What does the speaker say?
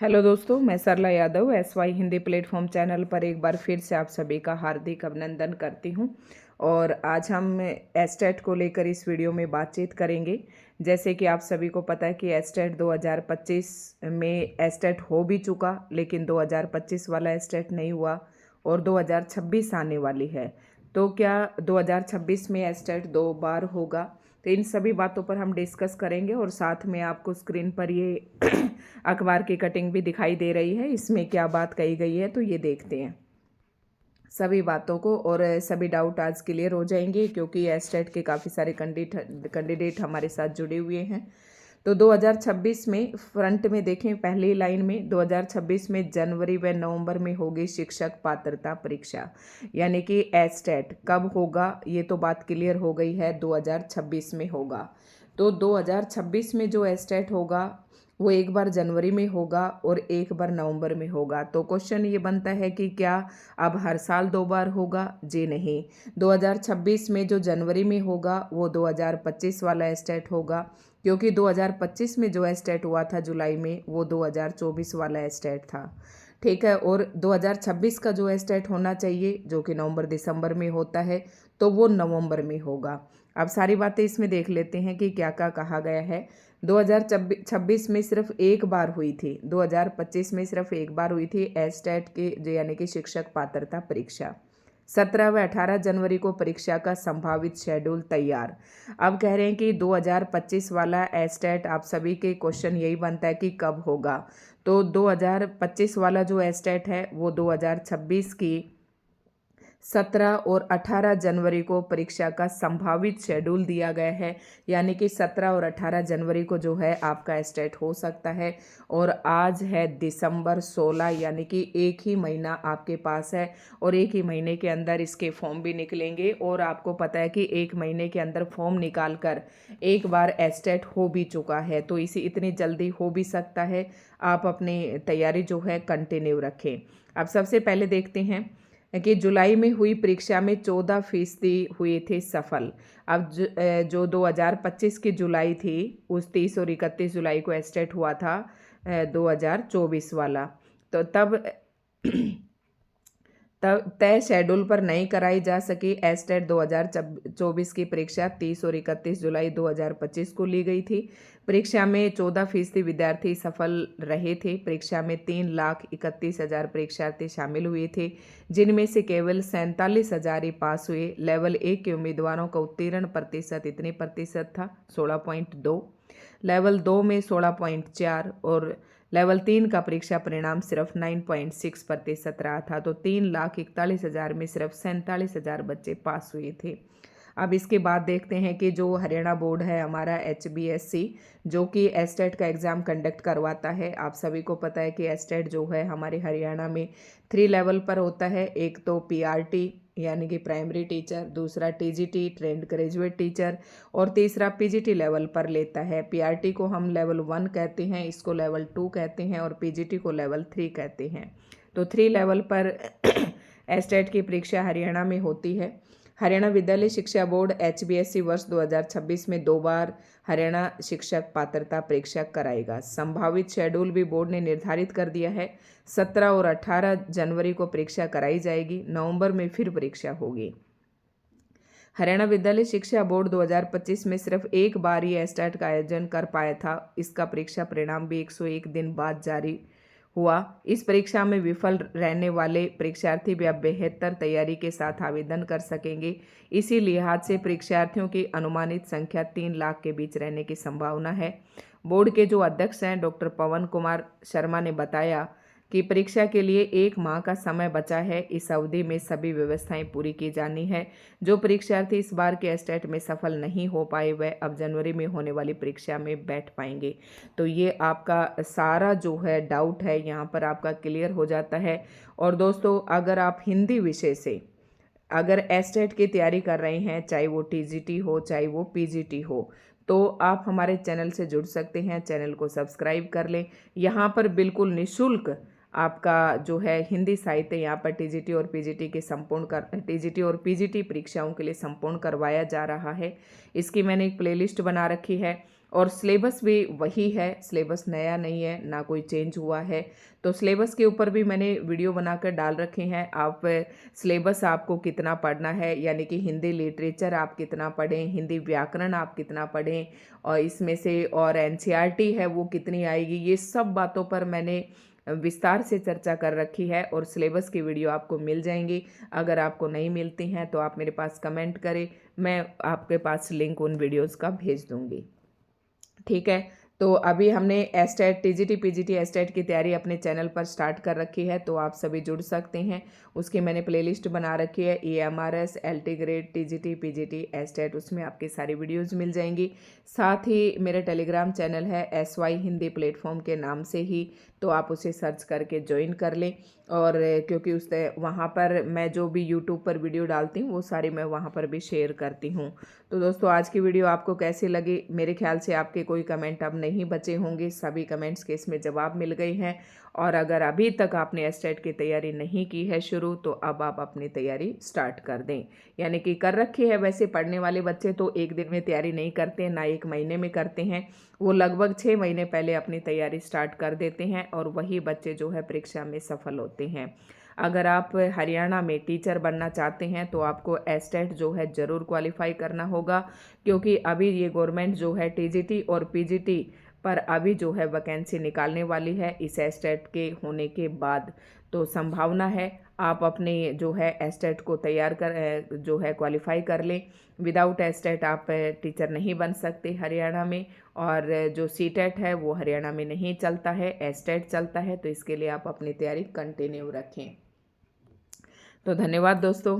Hello दोस्तों, मैं Sarla Yadav SY Hindi platform channel पर एक बार फिर से आप सभी का हार्दिक अभिनंदन करती हूं। और आज हम एस्टेट को लेकर इस वीडियो में बातचीत करेंगे। जैसे कि आप सभी को पता है कि एस्टेट 2025 में एस्टेट हो भी चुका, लेकिन 2025 वाला एस्टेट नहीं हुआ और 2026 आने वाली है। तो क्या 2026 में एस्टेट 2 बार होगा? तो इन सभी बातों पर हम डिस्कस करेंगे और साथ में आपको स्क्रीन पर ये अखबार की कटिंग भी दिखाई दे रही है। इसमें क्या बात कही गई है तो ये देखते हैं सभी बातों को, और सभी डाउट आज क्लियर हो जाएंगे क्योंकि एस्टेट के काफ़ी सारे कैंडिडेट हमारे साथ जुड़े हुए हैं। तो 2026 में फ्रंट में देखें, पहली लाइन में 2026 में जनवरी व नवंबर में होगी शिक्षक पात्रता परीक्षा, यानी कि एस्टेट कब होगा ये तो बात क्लियर हो गई है, 2026 में होगा। तो 2026 में जो एस्टेट होगा वो एक बार जनवरी में होगा और एक बार नवंबर में होगा। तो क्वेश्चन ये बनता है कि क्या अब हर साल 2 बार होगा? जी नहीं। 2026 में जो जनवरी में होगा वो 2025 वाला एस्टेट होगा, क्योंकि 2025 में जो एस्टेट हुआ था जुलाई में वो 2024 वाला एस्टेट था। ठीक है। और 2026 का जो एस्टेट होना चाहिए जो कि नवंबर दिसंबर में होता है, तो वो नवंबर में होगा। अब सारी बातें इसमें देख लेते हैं कि क्या क्या कहा गया है। 2026 में सिर्फ एक बार हुई थी, 2025 में सिर्फ एक बार हुई थी एस्टेट की, यानी कि शिक्षक पात्रता परीक्षा। 17 व 18 जनवरी को परीक्षा का संभावित शेड्यूल तैयार। अब कह रहे हैं कि 2025 वाला एस्टेट, आप सभी के क्वेश्चन यही बनता है कि कब होगा। तो 2025 वाला जो एस्टेट है वो 2026 की 17 और 18 जनवरी को परीक्षा का संभावित शेड्यूल दिया गया है, यानी कि 17 और 18 जनवरी को जो है आपका एस्टेट हो सकता है। और आज है दिसंबर 16, यानी कि एक ही महीना आपके पास है और एक ही महीने के अंदर इसके फॉर्म भी निकलेंगे। और आपको पता है कि एक महीने के अंदर फॉर्म निकाल कर एक बार एस्टेट हो भी चुका है, तो इतनी जल्दी हो भी सकता है। आप अपनी तैयारी जो है कंटिन्यू रखें। अब सबसे पहले देखते हैं कि जुलाई में हुई परीक्षा में 14% हुए थे सफल। अब जो 2025 की जुलाई थी उस 30 और 31 जुलाई को एस्टेट हुआ था 2024 वाला। तो तब तय शेड्यूल पर नहीं कराई जा सकी एस्टेट 2024 की परीक्षा 30 और 31 जुलाई 2025 को ली गई थी। परीक्षा में 14% विद्यार्थी सफल रहे थे। परीक्षा में 3,31,000 परीक्षार्थी शामिल हुए थे, जिनमें से केवल 47,000 ही पास हुए। लेवल 1 के उम्मीदवारों का उत्तीर्ण प्रतिशत इतने प्रतिशत था 16.2, लेवल 2 में 16.4 और लेवल 3 का परीक्षा परिणाम सिर्फ 9.6% रहा था। तो 3,41,000 में सिर्फ 47,000 बच्चे पास हुए थे। अब इसके बाद देखते हैं कि जो हरियाणा बोर्ड है हमारा HBSC, जो कि एस्टेट का एग्ज़ाम कंडक्ट करवाता है। आप सभी को पता है कि एस्टेट जो है हमारे हरियाणा में 3 लेवल पर होता है। एक तो PRT यानी कि प्राइमरी टीचर, दूसरा TGT ट्रेंड ग्रेजुएट टीचर, और तीसरा PGT लेवल पर लेता है। PRT को हम लेवल 1 कहते हैं, इसको लेवल 2 कहते हैं, और PGT को लेवल 3 कहते हैं। तो 3 लेवल पर एस्टेट की परीक्षा हरियाणा में होती है। हरियाणा विद्यालय शिक्षा बोर्ड HBSC वर्ष 2026 में 2 बार हरियाणा शिक्षक पात्रता परीक्षा कराएगा। संभावित शेड्यूल भी बोर्ड ने निर्धारित कर दिया है। 17 और 18 जनवरी को परीक्षा कराई जाएगी, नवंबर में फिर परीक्षा होगी। हरियाणा विद्यालय शिक्षा बोर्ड 2025 में सिर्फ एक बार ही एस्टेट का आयोजन कर पाया था। इसका परीक्षा परिणाम भी 101 दिन बाद जारी हुआ। इस परीक्षा में विफल रहने वाले परीक्षार्थी भी अब बेहतर तैयारी के साथ आवेदन कर सकेंगे। इसी लिहाज से परीक्षार्थियों की अनुमानित संख्या 3 लाख के बीच रहने की संभावना है। बोर्ड के जो अध्यक्ष हैं डॉक्टर पवन कुमार शर्मा ने बताया कि परीक्षा के लिए 1 माह का समय बचा है। इस अवधि में सभी व्यवस्थाएं पूरी की जानी है। जो परीक्षार्थी इस बार के एस्टेट में सफल नहीं हो पाए वह अब जनवरी में होने वाली परीक्षा में बैठ पाएंगे। तो ये आपका सारा जो है डाउट है यहाँ पर आपका क्लियर हो जाता है। और दोस्तों, अगर आप हिंदी विषय से अगर एस्टेट की तैयारी कर रहे हैं, चाहे वो TGT हो चाहे वो PGT हो, तो आप हमारे चैनल से जुड़ सकते हैं। चैनल को सब्सक्राइब कर लें। यहाँ पर बिल्कुल निःशुल्क आपका जो है हिंदी साहित्य यहाँ पर TGT और PGT के TGT और PGT परीक्षाओं के लिए संपूर्ण करवाया जा रहा है। इसकी मैंने एक प्लेलिस्ट बना रखी है और सिलेबस भी वही है, सिलेबस नया नहीं है, ना कोई चेंज हुआ है। तो सिलेबस के ऊपर भी मैंने वीडियो बनाकर डाल रखे हैं। आप सिलेबस आपको कितना पढ़ना है, यानी कि हिंदी लिटरेचर आप कितना पढ़ें, हिंदी व्याकरण आप कितना पढ़ें, और इसमें से और एनसीईआरटी है वो कितनी आएगी, ये सब बातों पर मैंने विस्तार से चर्चा कर रखी है और सिलेबस की वीडियो आपको मिल जाएंगी। अगर आपको नहीं मिलती हैं तो आप मेरे पास कमेंट करें, मैं आपके पास लिंक उन वीडियोस का भेज दूंगी। ठीक है, तो अभी हमने एस्टेट टीजीटी पीजीटी एस्टेट की तैयारी अपने चैनल पर स्टार्ट कर रखी है, तो आप सभी जुड़ सकते हैं। उसकी मैंने प्लेलिस्ट बना रखी है, EMRS LT grade TGT PGT estate, उसमें आपकी सारी वीडियोस मिल जाएंगी। साथ ही मेरा टेलीग्राम चैनल है SY हिंदी प्लेटफॉर्म के नाम से ही, तो आप उसे सर्च करके ज्वाइन कर लें। और क्योंकि वहाँ पर मैं जो भी यूट्यूब पर वीडियो डालती हूँ वो सारी मैं वहाँ पर भी शेयर करती हूँ। तो दोस्तों, आज की वीडियो आपको कैसी लगी? मेरे ख्याल से आपके कोई कमेंट अब नहीं बचे होंगे, सभी कमेंट्स के इसमें जवाब मिल गए हैं। और अगर अभी तक आपने एस्टेट की तैयारी नहीं की है शुरू, तो अब आप अपनी तैयारी स्टार्ट कर दें। यानी कि कर रखी है। वैसे पढ़ने वाले बच्चे तो एक दिन में तैयारी नहीं करते, ना एक महीने में करते हैं, वो लगभग 6 महीने पहले अपनी तैयारी स्टार्ट कर देते हैं, और वही बच्चे जो है परीक्षा में सफल होते हैं। अगर आप हरियाणा में टीचर बनना चाहते हैं तो आपको एस्टेट जो है ज़रूर क्वालिफाई करना होगा, क्योंकि अभी ये गवर्नमेंट जो है टीजीटी और पीजीटी पर अभी जो है वैकेंसी निकालने वाली है इस एस्टेट के होने के बाद। तो संभावना है आप अपने जो है एस्टेट को तैयार कर जो है क्वालिफाई कर लें। विदाउट एस्टेट आप टीचर नहीं बन सकते हरियाणा में, और जो सीटेट है वो हरियाणा में नहीं चलता है, एस्टेट चलता है। तो इसके लिए आप अपनी तैयारी कंटिन्यू रखें। तो धन्यवाद दोस्तों।